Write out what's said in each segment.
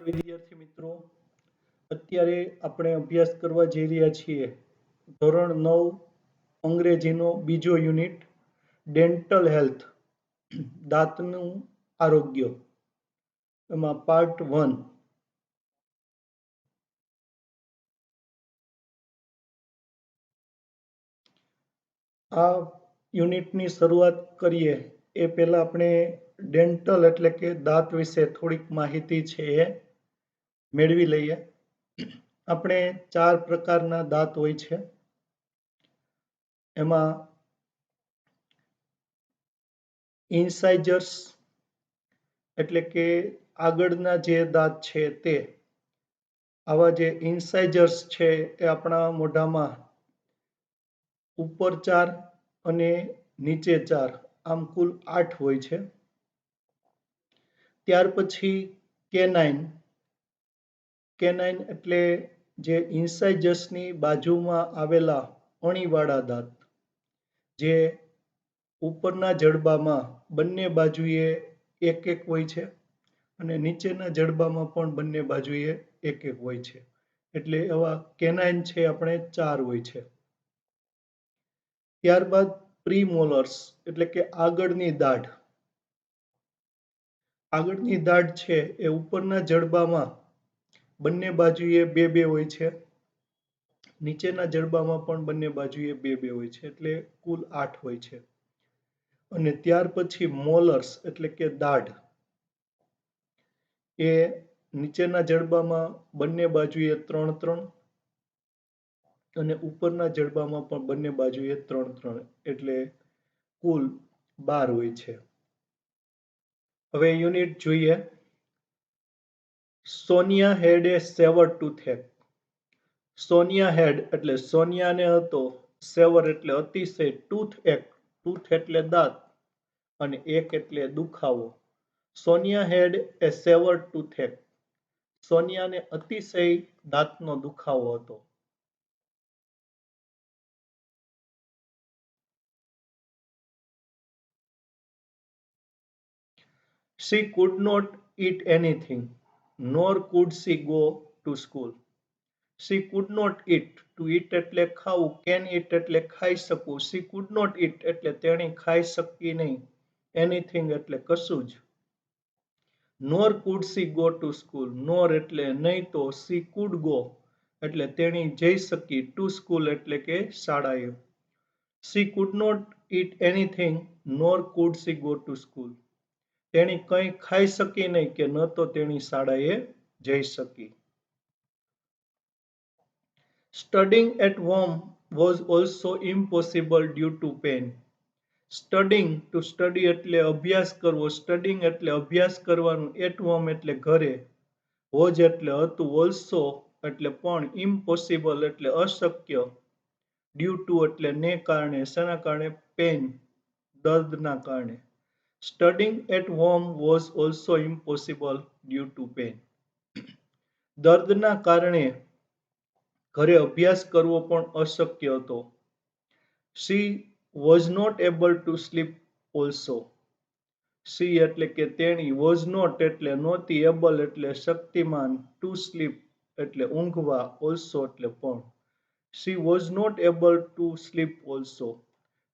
વિદ્યાર્થી મિત્રો, અત્યારે આપણે અભ્યાસ કરવા જઈ રહ્યા છીએ ધોરણ 9 અંગ્રેજીનો બીજો યુનિટ ડેન્ટલ હેલ્થ દાંતનું આરોગ્ય એમાં પાર્ટ 1. આ યુનિટની શરૂઆત કરીએ એ પહેલા આપણે ડેન્ટલ એટલે કે દાંત વિશે થોડીક માહિતી છે એ મેળવી લઈએ. આપણે 4 પ્રકારના દાંત હોય છે. એમાં ઇન્સાઇઝર્સ એટલે કે આગળના જે દાંત છે તે આવા જે ઇન્સાઇઝર્સ છે એ આપણા મોઢામાં ઉપર 4 અને નીચે 4 આમ કુલ 8 હોય છે. ત્યાર પછી કેનાઇન એટલે જે ઇન્સાઇઝર્સની બાજુમાં આવેલા અણીવાળા દાંત જે ઉપરના જડબામાં બંને બાજુએ એક એક હોય છે અને નીચેના જડબામાં પણ બંને બાજુએ એક એક હોય છે. એટલે એવા કેનાઇન છે આપણે 4 હોય છે. ત્યારબાદ પ્રીમોલર્સ એટલે કે આગળની દાઢ છે એ ઉપરના જડબામાં બંને બાજુએ બે હોય છે. નીચેના જડબામાં પણ બંને બાજુએ બે હોય છે. એટલે કુલ 8 હોય છે. અને ત્યાર પછી મોલર્સ એટલે કે દાઢ એ નીચેના જડબામાં બંને બાજુએ 3 અને ઉપરના જડબામાં પણ બંને બાજુએ 3 એટલે કુલ 12 હોય છે. હવે યુનિટ જોઈએ. સોનિયા હેડ એ સેવર ટૂથેક. સોનિયા હેડ એટલે સોનિયાને હતો, સેવર એટલે અતિશય, ટૂથ એટલે દાંત અને એક એટલે દુખાવો. સોનિયા હેડ એ સેવર ટૂથેક. સોનિયાને અતિશય દાંતનો દુખાવો હતો. She could not eat anything, nor could she go to school. She could not eat. To eat એટલે ખાવું, can eat એટલે ખાઈ શકવું. She could not eat એટલે તેણી ખાઈ શકી નહીં. Anything એટલે કશું જ. Nor could she go to school. Nor એટલે નહીં તો she could go એટલે તેણી જઈ શકી. To school એટલે કે શાળાએ. She could not eat anything, nor could she go to school. તેણી કંઈ ખાઈ શકી નહીં કે ન તો તેણી શાળાએ જઈ શકી. Studying at home was also impossible due to pain. Studying to study એટલે અભ્યાસ કરવો, studying એટલે અભ્યાસ કરવાનું, at home એટલે ઘરે, was એટલે હતું, also એટલે પણ, impossible એટલે અશક્ય, due to એટલે ને કારણે, શેના કારણે? પેન, દર્દના કારણે. Studying at home was also impossible due to pain. દર્દના કારણે ઘરે અભ્યાસ કરવો પણ અશક્ય હતો. She was not able to sleep also. She એટલે કે તેણી, was not એટલે નહોતી, able એટલે શક્તિમાન, to sleep એટલે ઊંઘવા, also એટલે પણ. She was not able to sleep also.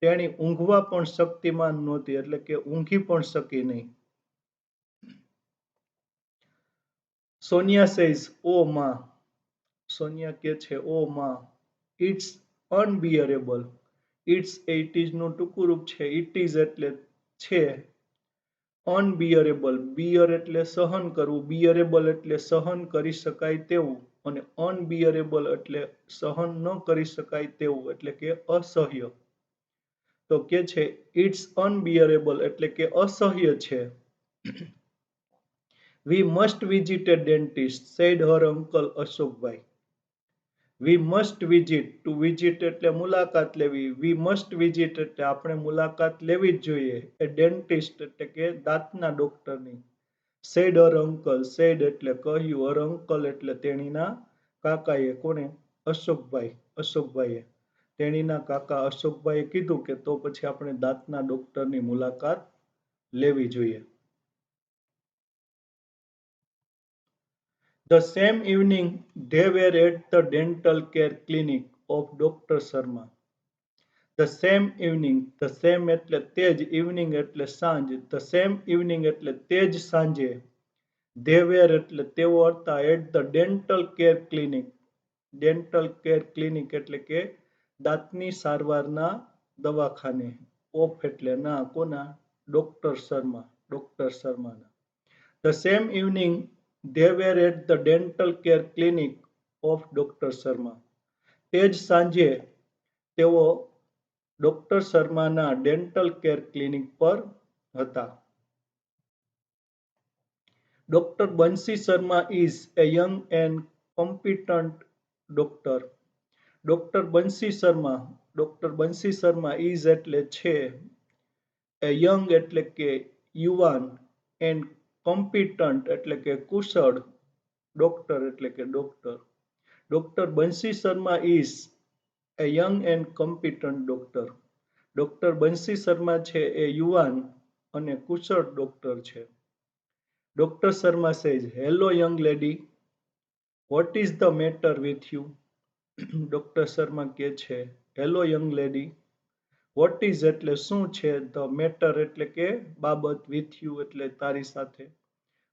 તેણી ઊંઘવા પણ શક્તિમાન નહોતી એટલે કે ઊંઘી પણ શકી નહીં. Sonia says, oh ma. Sonia કહે છે, oh ma, it's unbearable. It's it is નું ટૂંકું રૂપ છે. It is એટલે છે. Unbearable, bear એટલે સહન કરવું, bearable એટલે સહન કરી શકાય તેવું અને unbearable એટલે સહન ન કરી શકાય તેવું એટલે કે અસહ્ય. તો કે છે it's unbearable એટલે કે અસહ્ય છે. We must visit a dentist, said her uncle Ashokbhai. We must visit. To visit એટલે મુલાકાત લેવી. We must visit એટલે આપણે મુલાકાત લેવી જ જોઈએ. A dentist એટલે કે દાંતના ડોક્ટરની. Said her uncle. Said એટલે કહ્યું. Her uncle એટલે તેણીના કાકાએ. કોણે? અશોકભાઈએ. તેણીના કાકા અશોકભાઈએ કીધું કે તો પછી આપણે દાંતના ડોક્ટરની મુલાકાત લેવી જોઈએ. The same evening, they were at the dental care clinic of Dr. Sharma. The same evening, the same એટલે તે જ evening એટલે સાંજ, the same evening એટલે તે જ સાંજે, they were એટલે તેઓ હતા at the dental care clinic. Dental care clinic એટલે કે દાંતની સારવારના દવાખાને. ઓફ એટલે ના કોના? ડોક્ટર શર્મા, ડોક્ટર શર્માના. The same evening, they were at the dental care clinic of Dr. Sharma. તે જ સાંજે તેઓ ડોક્ટર શર્માના ડેન્ટલ કેર ક્લિનિક પર હતા. Dr. Bansi Sharma is a young and competent doctor. Doctor Bansi Sharma is એટલે છે, એ યંગ એટલે કે યુવાન, એન્ડ કોમ્પિટન્ટ એટલે કે કુશળ, ડોક્ટર એટલે કે doctor. Doctor Bansi Sharma is a young and competent doctor. Doctor Bansi Sharma છે એ યુવાન અને કુશળ ડોક્ટર છે. Doctor Sharma says, hello young lady, what is the matter with you? Doctor Sharma કહે છે, hello young lady, what is એટલે શું છે, ધ મેટર એટલે કે બાબત, વિથ યુ એટલે તારી સાથે.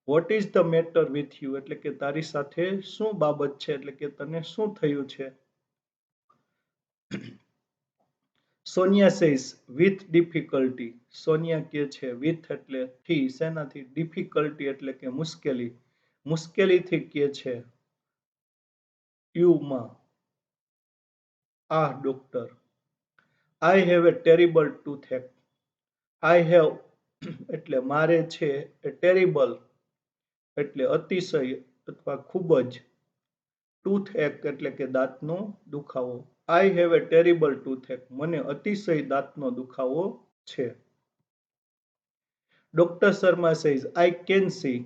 Vote is the matter with you એટલે કે તારી સાથે શું બાબત છે, એટલે કે તને શું થયું છે. Sonia says, with difficulty. Sonia કહે છે, વિથ એટલે થી, શેનાથી? ડિફિકલ્ટી એટલે કે મુશ્કેલી, મુશ્કેલીથી કહે છે. યુમાં, doctor. I have a terrible toothache. I have એટલે મારે છે, એ ટેરિબલ એટલે અતિશય અથવા ખૂબ જ, ટૂથએક એટલે કે દાંતનો દુખાવો. આઈ હેવ એ ટેરિબલ ટૂથએક, મને અતિશય દાંતનો દુખાવો છે. Doctor Sharma says, I can see.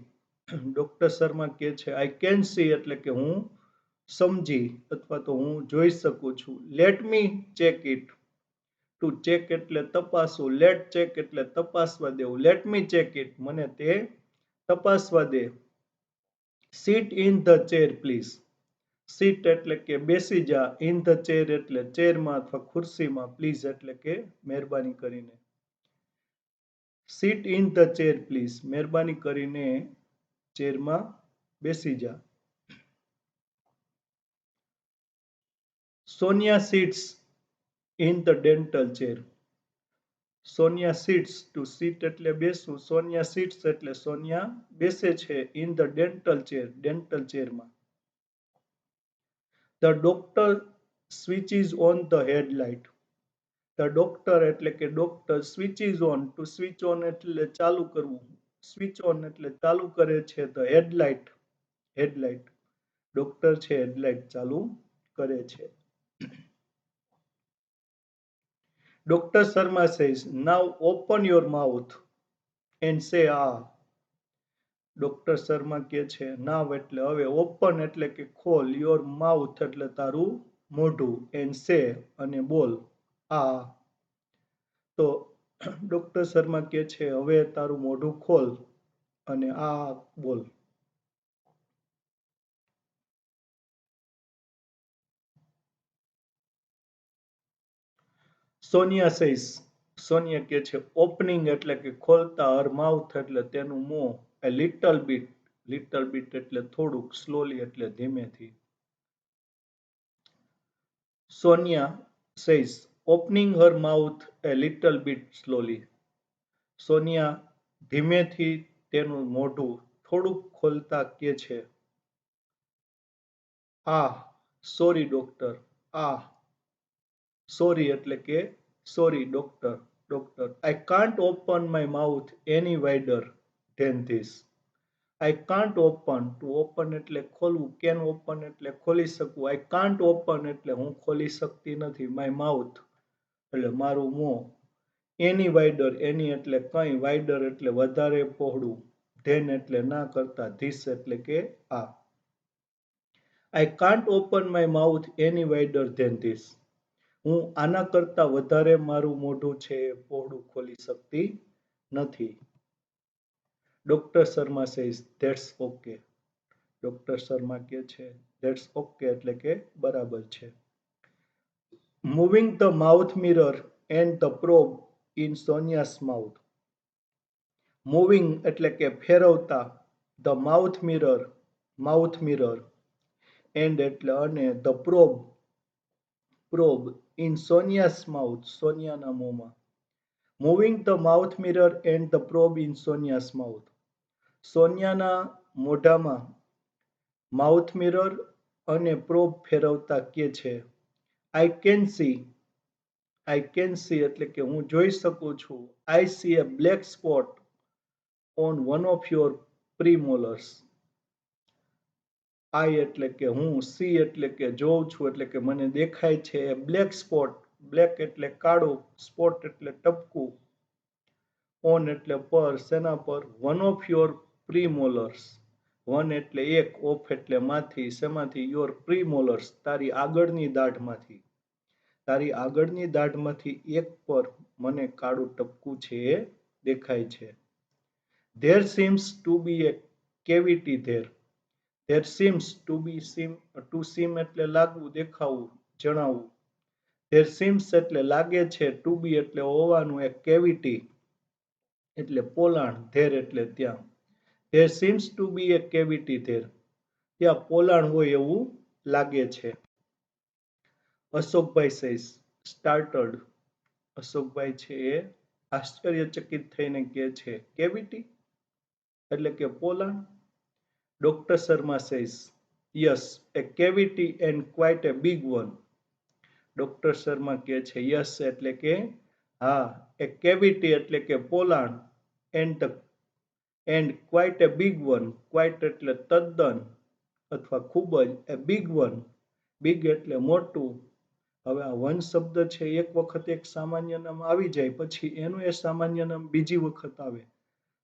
Doctor Sharma કહે છે, આઈ કેન સી એટલે કે હું સમજી અથવા તો હું જોઈ શકું છું. Let me check it. To check એટલે તપાસવું, લેટ ચેક એટલે તપાસવા દેવું. લેટ મી ચેક ઇટ, મને તે તપાસવા દે. Sit in the chair please. Sit એટલે કે બેસી જા, ઇન ધ ચેર એટલે ચેરમાં અથવા ખુરશીમાં, પ્લીઝ એટલે કે મહેરબાની કરીને. Sit in the chair please, મહેરબાની કરીને ચેરમાં બેસી જા. Sonia sits in the dental chair. Sonia sits, to sit એટલે બેસવું, સોનિયા સિટ્સ એટલે સોનિયા બેસે છે, in the dental chair, dental ચેરમાં. The doctor switches on the headlight. The doctor એટલે કે doctor, switches on, to switch on એટલે ચાલુ કરવું, સ્વિચ ઓન એટલે ચાલુ કરે છે, ધ હેડલાઇટ, હેડલાઇટ. ડોક્ટર છે હેડલાઇટ ચાલુ કરે છે. Doctor Sharma says, now open your mouth and say આ. ડોક્ટર શર્મા કહે છે, નાવ એટલે હવે, ઓપન એટલે કે ખોલ, યોર માઉથ એટલે તારું મોઢું, એન્ડ સે અને બોલ, આ. તો ડોક્ટર શર્મા કહે છે, હવે તારું મોઢું ખોલ અને આ બોલ. સોનિયા સેઝ, સોનિયા કહે છે, ઓપનિંગ એટલે કે ખોલતા, હર માઉથ એટલે તેનું મોં, એ લિટલ બીટ, લિટલ બીટ એટલે થોડુંક, સ્લોલી એટલે ધીમેથી. સોનિયા સેઝ, ઓપનિંગ હર માઉથ એ લિટલ બીટ સ્લોલી. સોનિયા ધીમેથી તેનું મોઢું થોડુંક ખોલતા કહે છે, સોરી ડોક્ટર, સોરી એટલે કે sorry doctor, doctor. I can't open my mouth any wider than this. I can't open, to open એટલે ખોલવું, કેન ઓપન એટલે ખોલી શકવું, આઈ કાન્ટ ઓપન એટલે હું ખોલી શકતી નથી, માય માઉથ એટલે મારું મોં, એની વાઇડર, એની એટલે કંઈ, વાઇડર એટલે વધારે પહોળું, ધેન એટલે ના કરતા, ધીસ એટલે કે આ. I can't open my mouth any wider than this. હું આના કરતા વધારે મારું મોઢું છે પહોળું ખોલી શકતી નથી. Doctor Sharma says, that's okay. Doctor Sharma કહે છે ધેટ્સ ઓકે એટલે કે બરાબર છે. Moving the mouth mirror and the probe in Sonia's mouth. Moving એટલે કે ફેરવતા, ધ માઉથ મિરર એન્ડ એટલે અને the probe in Sonia's mouth સોનિયાના મોંમાં. Moving the mouth mirror and the probe in Sonia's mouth. સોનિયાના મોઢામાં માઉથ મિરર અને પ્રોબ ફેરવતા કે છે આઈ કેન સી એટલે કે હું જોઈ શકું છું. I see a black spot on one of your premolars. I એટલે કે હું, સી એટલે કે જોઉં છું એટલે કે મને દેખાય છે. બ્લેક સ્પોટ, બ્લેક એટલે કાળું, સ્પોટ એટલે ટપકું, ઓન એટલે પર, શેના પર? One of your premolars. One એટલે એક, ઓફ એટલે માંથી, શેમાંથી? યોર પ્રીમોલર્સ તારી આગળની દાઢમાંથી. તારી આગળની દાઢમાંથી એક પર મને કાળું ટપકું છે એ દેખાય છે. There seems to be a cavity there. There seems to be to seem એટલે લાગવું, દેખાવું, જણાવવું. ધેર સીમ્સ એટલે લાગે છે, ટુ બી એટલે હોવાનું, એક કેવિટી એટલે પોલાણ, ધેર એટલે ત્યાં. There seems to be a cavity there. ત્યાં પોલાણ હોય એવું લાગે છે. અશોકભાઈ સેઝ સ્ટાર્ટર્ડ. અશોકભાઈ છે એ આશ્ચર્યચકિત થઈને કહે છે કેવિટી એટલે કે પોલાણ. Doctor Sharma says yes a cavity and quite a big one. Doctor Sharma કહે છે યસ એટલે કે હા, એ કેવિટી એટલે કે પોલાણ, and quite a big one. Quite એટલે તદ્દન અથવા ખૂબ જ, એ બિગ વન, બિગ એટલે મોટું. હવે આ વન શબ્દ છે એક વખત એક સામાન્ય નામ આવી જાય પછી એનું એ સામાન્ય નામ બીજી વખત આવે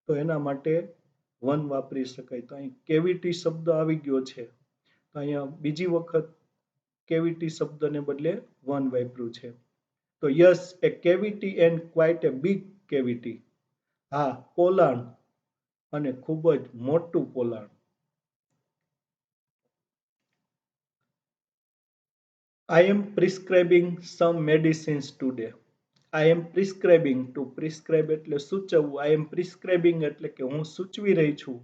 તો એના માટે વન વાપરી શકાય. તો અહીં કેવિટી શબ્દ આવી ગયો છે તો અહીંયા બીજી વખત કેવિટી શબ્દને બદલે વન વાપર્યું છે. તો yes a cavity and quite a big cavity. હા, પોલાણ અને ખૂબ જ મોટું પોલાણ. I am prescribing some medicines today. I am prescribing to prescribe એટલે સૂચવવું. I am prescribing એટલે કે હું સૂચવી રહી છું.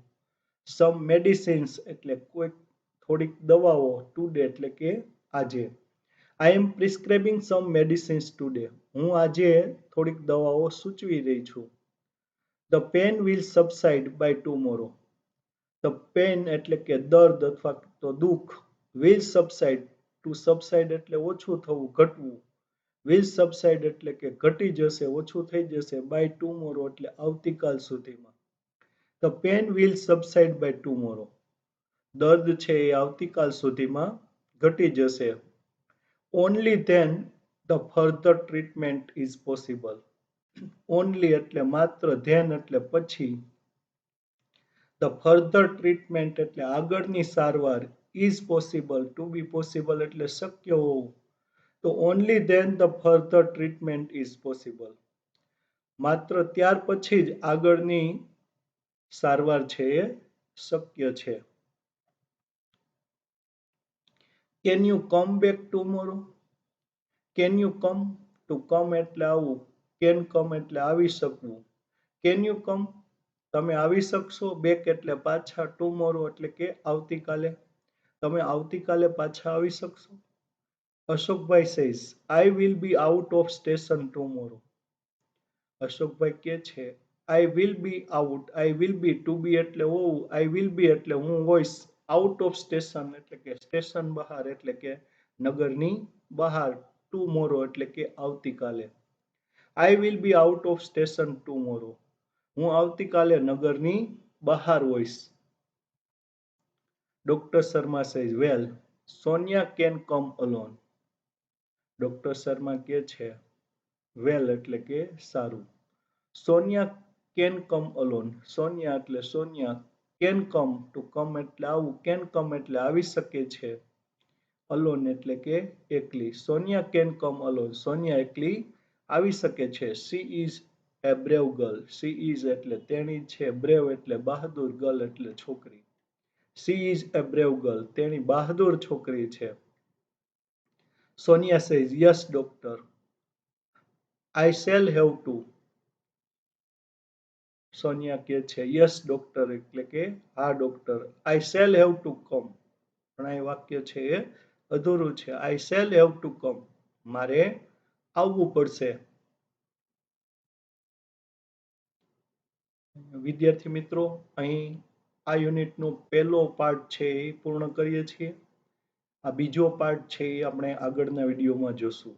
Some medicines એટલે કોઈ થોડીક દવાઓ, today એટલે કે આજે. I am prescribing some medicines today. હું આજે થોડીક દવાઓ સૂચવી રહી છું. The pain will subside by tomorrow. The pain એટલે કે દર્દ અથવા તો દુઃખ. Will subside, to subside એટલે ઓછું થવું, ઘટવું. Will subside એટલે કે ઘટી જશે, ઓછું થઈ જશે. By tomorrow એટલે આવતીકાલ સુધીમાં. The pain will subside by tomorrow. દર્દ છે એ આવતીકાલ સુધીમાં ઘટી જશે. Only then the further treatment is possible. Only એટલે માત્ર, then એટલે પછી. The further treatment એટલે આગળની સારવાર, is possible, to be possible એટલે શક્ય હોવું. તો only then the further treatment is possible. માત્ર ત્યાર પછી જ આગળની સારવાર છે એ શક્ય છે. Can you come back tomorrow? Can you come? To come એટલે આવવું. Can come એટલે આવી શકવું. Can you come? તમે આવી શકશો? બેક એટલે પાછા, ટુમોરો એટલે કે આવતીકાલે. તમે આવતીકાલે પાછા આવી શકશો? Ashokbhai says I will be out of station tomorrow. Ashokbhai કહે છે I will be out. I will be, to be એટલે હોવું, આઈ વિલ બી એટલે હું હોઈશ, આઉટ ઓફ સ્ટેશન એટલે કે સ્ટેશન બહાર એટલે કે નગરની બહાર, ટુમોરો એટલે કે આવતીકાલે. I will be out of station tomorrow. હું આવતીકાલે નગરની બહાર હોઈશ. Doctor Sharma says well Sonia can come alone. Doctor Sharma કહે છે વેલ એટલે કે સારું. Sonia can come alone. Sonia એટલે Sonia, can come, to come એટલે આવું, કેન કમ એટલે આવી શકે છે, અલોન એટલે કે એકલી. Sonia can come alone. Sonia એકલી આવી શકે છે. She is a brave girl. She is એટલે તેણી છે, બ્રેવ એટલે બહાદુર, ગર્લ એટલે છોકરી. She is a brave girl, તેણી બહાદુર છોકરી છે. Sonia says yes doctor. I shall have to. Sonia કહે છે યસ ડોક્ટર એટલે કે હા doctor. I shall have to come, પણ આ વાક્ય છે એ અધૂરું છે. આઈ શેલ હેવ ટુ કમ, મારે આવવું પડશે. વિદ્યાર્થી મિત્રો, અહીં આ યુનિટનો પહેલો પાર્ટ છે એ પૂર્ણ કરીએ છીએ. આ બીજો પાર્ટ છે એ આપણે આગળના વિડીયોમાં જોશું.